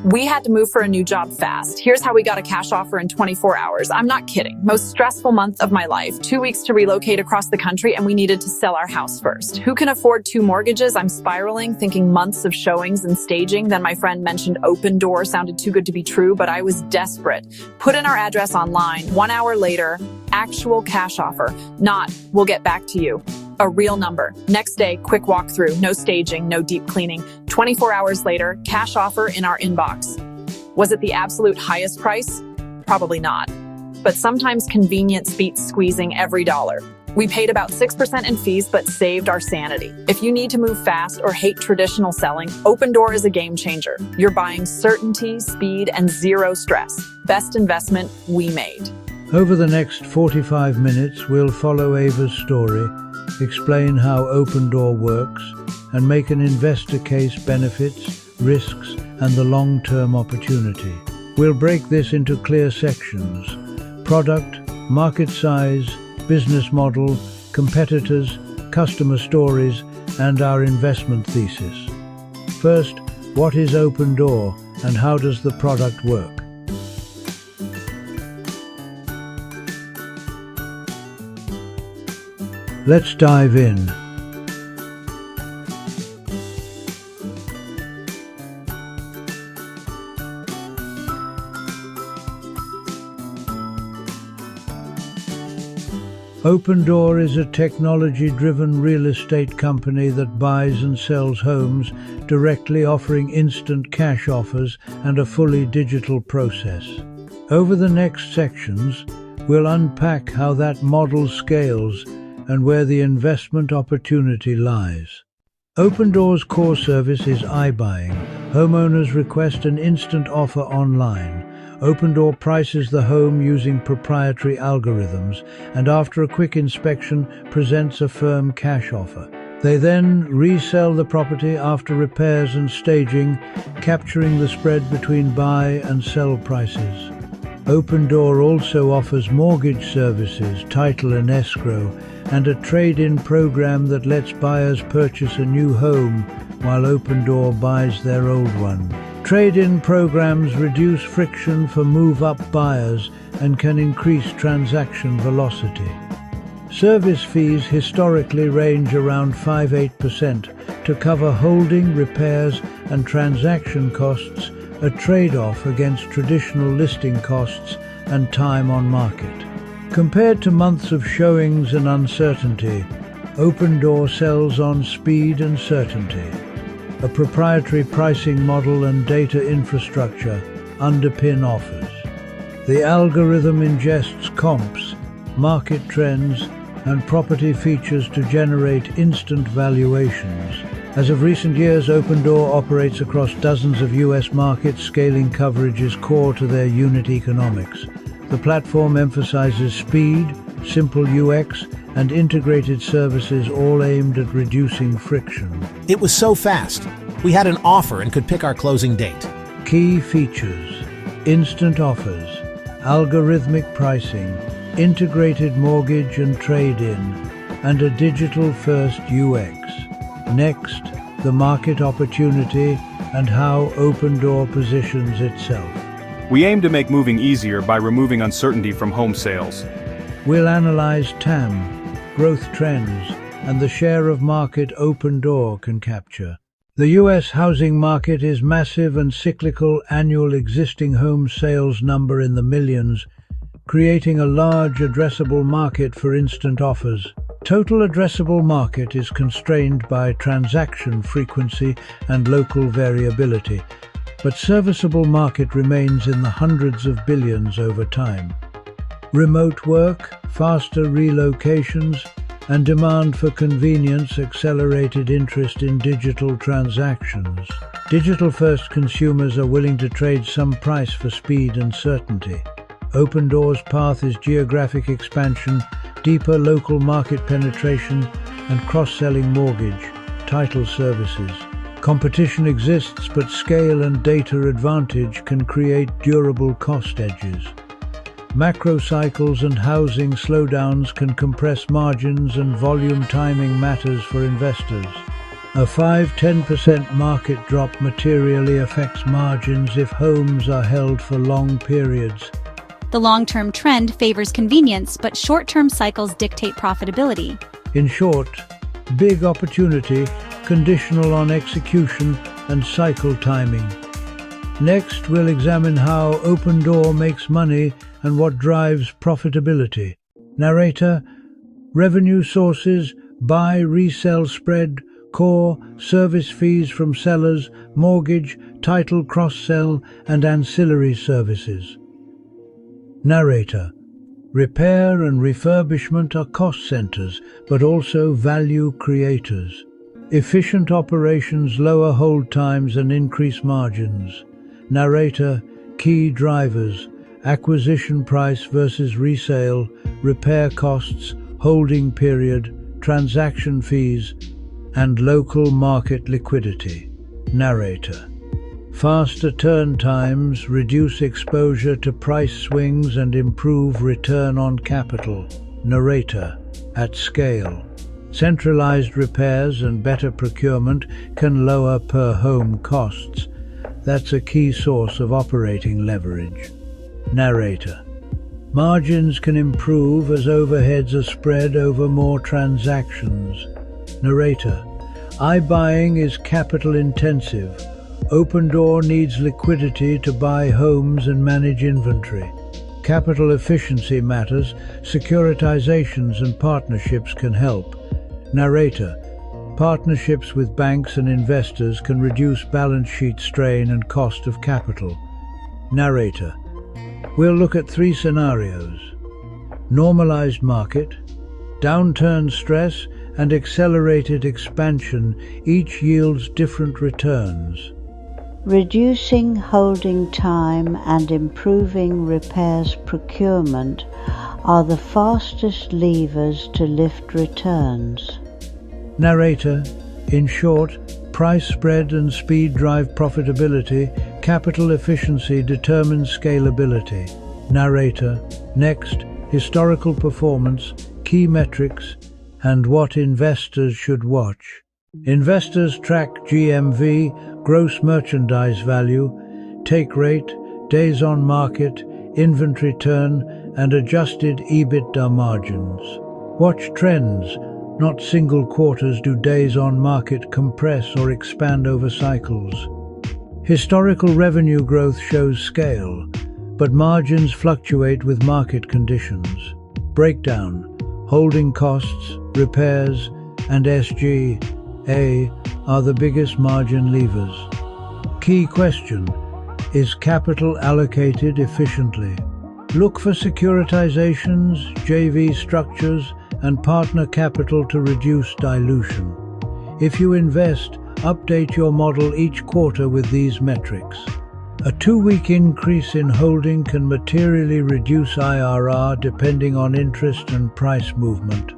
We had to move for a new job fast. Here's how we got a cash offer in 24 hours. I'm not kidding. Most stressful month of my life. 2 weeks to relocate across the country, and we needed to sell our house first. Who can afford 2 mortgages? I'm spiraling, thinking months of showings and staging. Then my friend mentioned Open Door. Sounded too good to be true, but I was desperate. Put in our address online. 1 hour later, actual cash offer. Not, we'll get back to you. A real number. Next day, quick walkthrough, no staging, no deep cleaning. 24 hours later, cash offer in our inbox. Was it the absolute highest price? Probably not. But sometimes convenience beats squeezing every dollar. We paid about 6% in fees, but saved our sanity. If you need to move fast or hate traditional selling, Open Door is a game changer. You're buying certainty, speed, and zero stress. Best investment we made. Over the next 45 minutes, we'll follow Ava's story, explain how Open Door works, and make an investor case, benefits, risks, and the long-term opportunity. We'll break this into clear sections: product, market size, business model, competitors, customer stories, and our investment thesis. First, what is Open Door and how does the product work? Let's dive in. Open Door is a technology-driven real estate company that buys and sells homes directly, offering instant cash offers and a fully digital process. Over the next sections, we'll unpack how that model scales and where the investment opportunity lies. Open Door's core service is iBuying. Homeowners request an instant offer online. Open Door prices the home using proprietary algorithms and after a quick inspection presents a firm cash offer. They then resell the property after repairs and staging, capturing the spread between buy and sell prices. Open Door also offers mortgage services, title and escrow, and a trade-in program that lets buyers purchase a new home while Open Door buys their old one. Trade-in programs reduce friction for move-up buyers and can increase transaction velocity. Service fees historically range around 5–8% to cover holding, repairs, and transaction costs, a trade-off against traditional listing costs and time on market. Compared to months of showings and uncertainty, Open Door sells on speed and certainty. A proprietary pricing model and data infrastructure underpin offers. The algorithm ingests comps, market trends, and property features to generate instant valuations. As of recent years, Open Door operates across dozens of U.S. markets. Scaling coverage is core to their unit economics. The platform emphasizes speed, simple UX, and integrated services, all aimed at reducing friction. It was so fast. We had an offer and could pick our closing date. Key features: instant offers, algorithmic pricing, integrated mortgage and trade-in, and a digital-first UX. Next, the market opportunity and how Open Door positions itself. We aim to make moving easier by removing uncertainty from home sales. We'll analyze TAM, growth trends, and the share of market Open Door can capture. The U.S. housing market is massive and cyclical. Annual existing home sales number in the millions, creating a large addressable market for instant offers. Total addressable market is constrained by transaction frequency and local variability, but serviceable market remains in the hundreds of billions over time. Remote work, faster relocations, and demand for convenience accelerated interest in digital transactions. Digital-first consumers are willing to trade some price for speed and certainty. Open Door's path is geographic expansion, deeper local market penetration, and cross-selling mortgage, title services. Competition exists, but scale and data advantage can create durable cost edges. Macro cycles and housing slowdowns can compress margins, and volume timing matters for investors. A 5–10% market drop materially affects margins if homes are held for long periods. The long-term trend favors convenience, but short-term cycles dictate profitability. In short, big opportunity, conditional on execution and cycle timing. Next, we'll examine how Open Door makes money and what drives profitability. Narrator: revenue sources, buy, resell spread, core, service fees from sellers, mortgage, title cross-sell, and ancillary services. Narrator: repair and refurbishment are cost centers, but also value creators. Efficient operations lower hold times and increase margins. Narrator: key drivers, acquisition price versus resale, repair costs, holding period, transaction fees, and local market liquidity. Narrator: faster turn times, reduce exposure to price swings and improve return on capital. Narrator: at scale, centralized repairs and better procurement can lower per home costs. That's a key source of operating leverage. Narrator: margins can improve as overheads are spread over more transactions. Narrator: iBuying is capital intensive. Open Door needs liquidity to buy homes and manage inventory. Capital efficiency matters. Securitizations and partnerships can help. Narrator: partnerships with banks and investors can reduce balance sheet strain and cost of capital. Narrator: we'll look at 3 scenarios: normalized market, downturn stress, and accelerated expansion. Each yields different returns. Reducing holding time and improving repairs procurement are the fastest levers to lift returns. Narrator: in short, price spread and speed drive profitability. Capital efficiency determines scalability. Narrator: next, historical performance, key metrics, and what investors should watch. Investors track GMV, gross merchandise value, take rate, days on market, inventory turn, and adjusted EBITDA margins. Watch trends, not single quarters. Do days on market compress or expand over cycles? Historical revenue growth shows scale, but margins fluctuate with market conditions. Breakdown: holding costs, repairs, and SG&A are the biggest margin levers. Key question: is capital allocated efficiently? Look for securitizations, JV structures, and partner capital to reduce dilution. If you invest, update your model each quarter with these metrics. A 2-week increase in holding can materially reduce IRR depending on interest and price movement.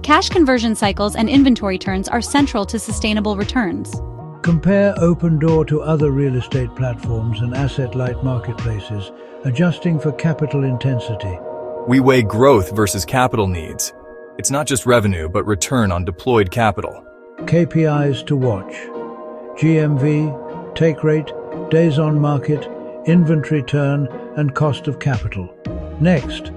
Cash conversion cycles and inventory turns are central to sustainable returns. Compare Open Door to other real estate platforms and asset-light marketplaces, adjusting for capital intensity. We weigh growth versus capital needs. It's not just revenue, but return on deployed capital. KPIs to watch: GMV, take rate, days on market, inventory turn, and cost of capital. Next,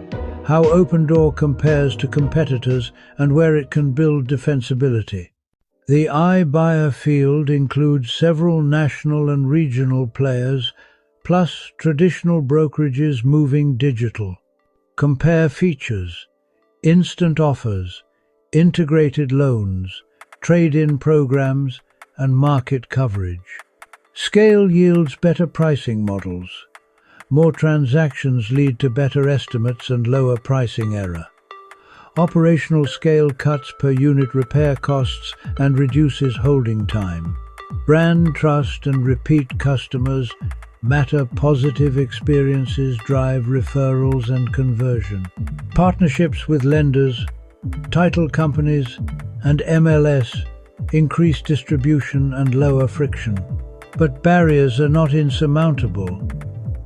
how Open Door compares to competitors and where it can build defensibility. The iBuyer field includes several national and regional players, plus traditional brokerages moving digital. Compare features: instant offers, integrated loans, trade-in programs, and market coverage. Scale yields better pricing models. More transactions lead to better estimates and lower pricing error. Operational scale cuts per unit repair costs and reduces holding time. Brand trust and repeat customers matter. Positive experiences drive referrals and conversion. Partnerships with lenders, title companies, and MLS increase distribution and lower friction. But barriers are not insurmountable.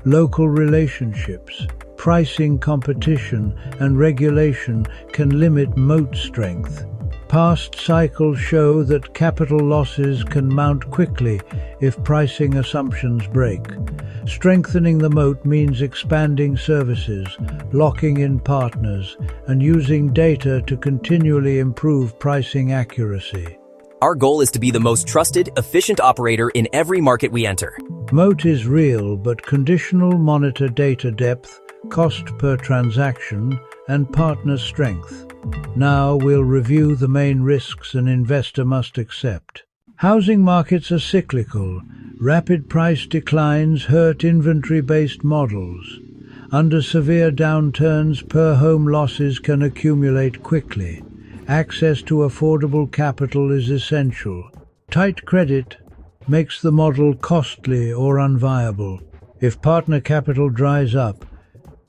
Local relationships, pricing competition, and regulation can limit moat strength. Past cycles show that capital losses can mount quickly if pricing assumptions break. Strengthening the moat means expanding services, locking in partners, and using data to continually improve pricing accuracy. Our goal is to be the most trusted, efficient operator in every market we enter. Moat is real, but conditional monitor data depth, cost per transaction, and partner strength. Now we'll review the main risks an investor must accept. Housing markets are cyclical. Rapid price declines hurt inventory-based models. Under severe downturns, per-home losses can accumulate quickly. Access to affordable capital is essential. Tight credit makes the model costly or unviable. If partner capital dries up,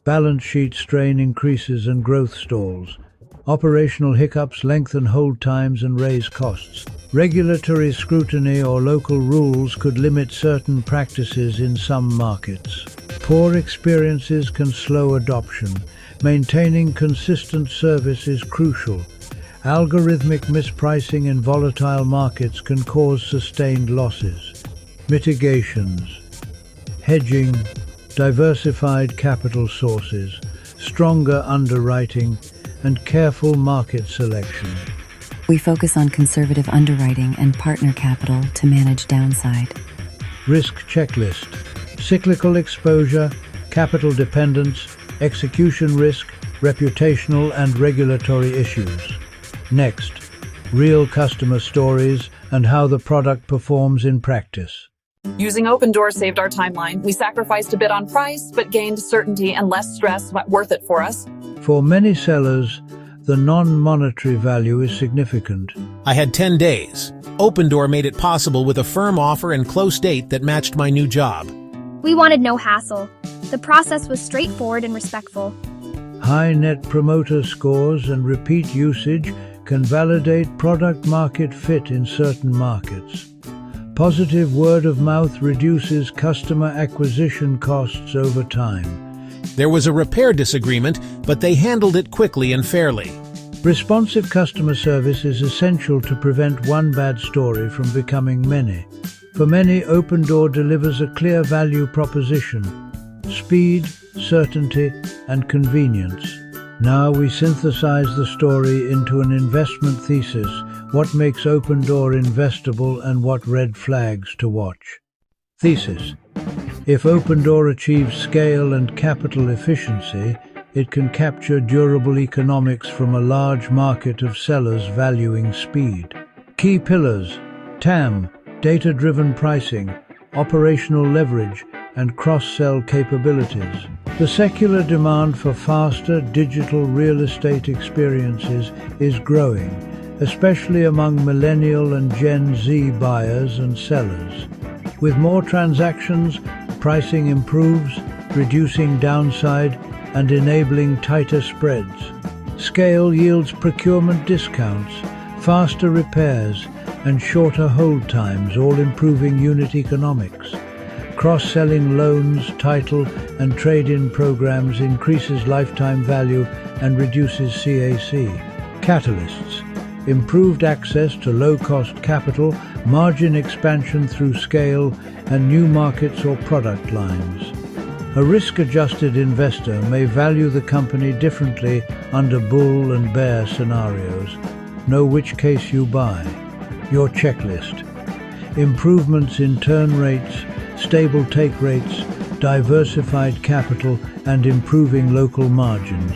balance sheet strain increases and growth stalls. Operational hiccups lengthen hold times and raise costs. Regulatory scrutiny or local rules could limit certain practices in some markets. Poor experiences can slow adoption. Maintaining consistent service is crucial. Algorithmic mispricing in volatile markets can cause sustained losses. Mitigations: hedging, diversified capital sources, stronger underwriting, and careful market selection. We focus on conservative underwriting and partner capital to manage downside. Risk checklist: cyclical exposure, capital dependence, execution risk, reputational and regulatory issues. Next, real customer stories and how the product performs in practice. Using Opendoor saved our timeline. We sacrificed a bit on price, but gained certainty and less stress. Worth it for us. For many sellers, the non-monetary value is significant. I had 10 days. Opendoor made it possible with a firm offer and close date that matched my new job. We wanted no hassle. The process was straightforward and respectful. High net promoter scores and repeat usage can validate product market fit in certain markets. Positive word of mouth reduces customer acquisition costs over time. There was a repair disagreement, but they handled it quickly and fairly. Responsive customer service is essential to prevent one bad story from becoming many. For many, Opendoor delivers a clear value proposition: speed, certainty, and convenience. Now we synthesize the story into an investment thesis: what makes Opendoor investable and what red flags to watch. Thesis: if Opendoor achieves scale and capital efficiency, it can capture durable economics from a large market of sellers valuing speed. Key pillars: TAM, data-driven pricing, operational leverage, and cross-sell capabilities. The secular demand for faster digital real estate experiences is growing, especially among millennial and Gen Z buyers and sellers. With more transactions, pricing improves, reducing downside and enabling tighter spreads. Scale yields procurement discounts, faster repairs, and shorter hold times, all improving unit economics. Cross-selling loans, title, and trade-in programs increases lifetime value and reduces CAC. Catalysts: improved access to low-cost capital, margin expansion through scale, and new markets or product lines. A risk-adjusted investor may value the company differently under bull and bear scenarios. Know which case you buy. Your checklist: improvements in turn rates, stable take rates, diversified capital, and improving local margins.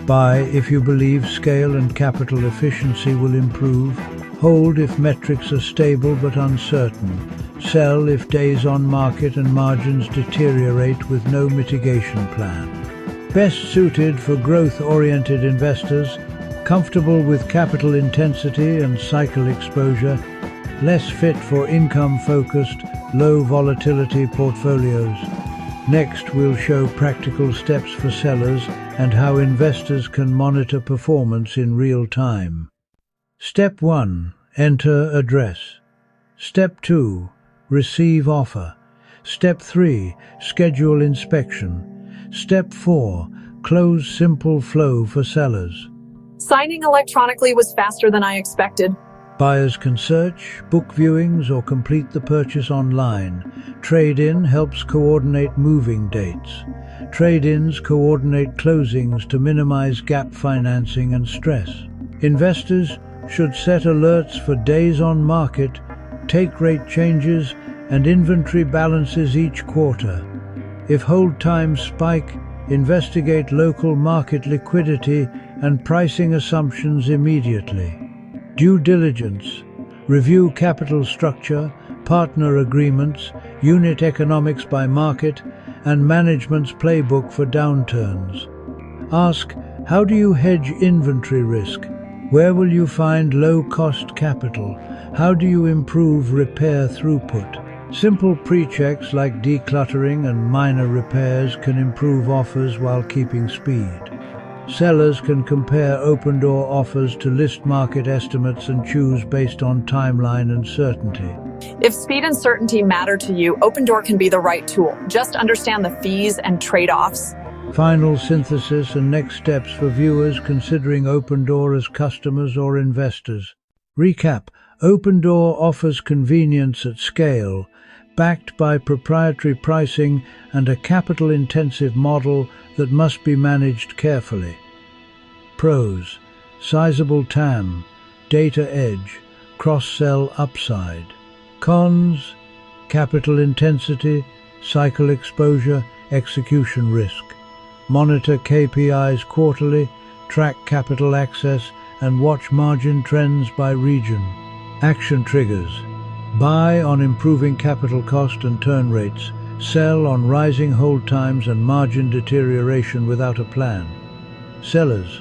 Buy if you believe scale and capital efficiency will improve. Hold if metrics are stable but uncertain. Sell if days on market and margins deteriorate with no mitigation plan. Best suited for growth-oriented investors, comfortable with capital intensity and cycle exposure, less fit for income-focused, low-volatility portfolios. Next, we'll show practical steps for sellers and how investors can monitor performance in real time. Step 1. Enter address. Step 2. Receive offer. Step 3. Schedule inspection. Step 4. Close simple flow for sellers. Signing electronically was faster than I expected. Buyers can search, book viewings, or complete the purchase online. Trade-in helps coordinate moving dates. Trade-ins coordinate closings to minimize gap financing and stress. Investors should set alerts for days on market, take rate changes, and inventory balances each quarter. If hold times spike, investigate local market liquidity and pricing assumptions immediately. Due diligence. Review capital structure, partner agreements, unit economics by market, and management's playbook for downturns. Ask, how do you hedge inventory risk? Where will you find low-cost capital? How do you improve repair throughput? Simple pre-checks like decluttering and minor repairs can improve offers while keeping speed. Sellers can compare open-door offers to list market estimates and choose based on timeline and certainty. If speed and certainty matter to you, Opendoor can be the right tool. Just understand the fees and trade-offs. Final synthesis and next steps for viewers considering Opendoor as customers or investors. Recap: Opendoor offers convenience at scale, backed by proprietary pricing and a capital-intensive model that must be managed carefully. Pros: sizable TAM, data edge, cross-sell upside. Cons: capital intensity, cycle exposure, execution risk. Monitor KPIs quarterly, track capital access, and watch margin trends by region. Action triggers: buy on improving capital cost and turn rates, sell on rising hold times and margin deterioration without a plan. Sellers: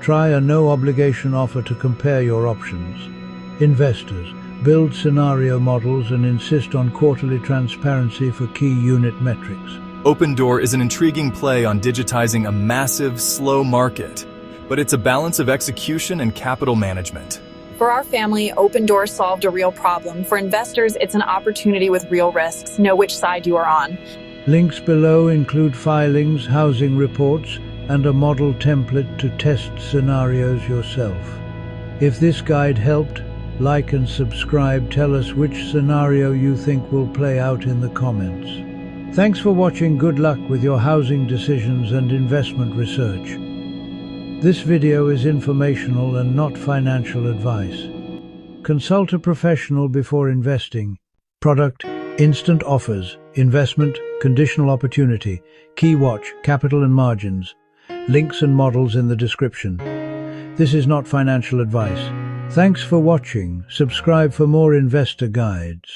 try a no-obligation offer to compare your options. Investors: build scenario models and insist on quarterly transparency for key unit metrics. Opendoor is an intriguing play on digitizing a massive, slow market, but it's a balance of execution and capital management. For our family, Opendoor solved a real problem. For investors, it's an opportunity with real risks. Know which side you are on. Links below include filings, housing reports, and a model template to test scenarios yourself. If this guide helped, like and subscribe. Tell us which scenario you think will play out in the comments. Thanks for watching. Good luck with your housing decisions and investment research. This video is informational and not financial advice. Consult a professional before investing. Product: instant offers. Investment: conditional opportunity. Key watch: capital and margins. Links and models in the description. This is not financial advice. Thanks for watching. Subscribe for more investor guides.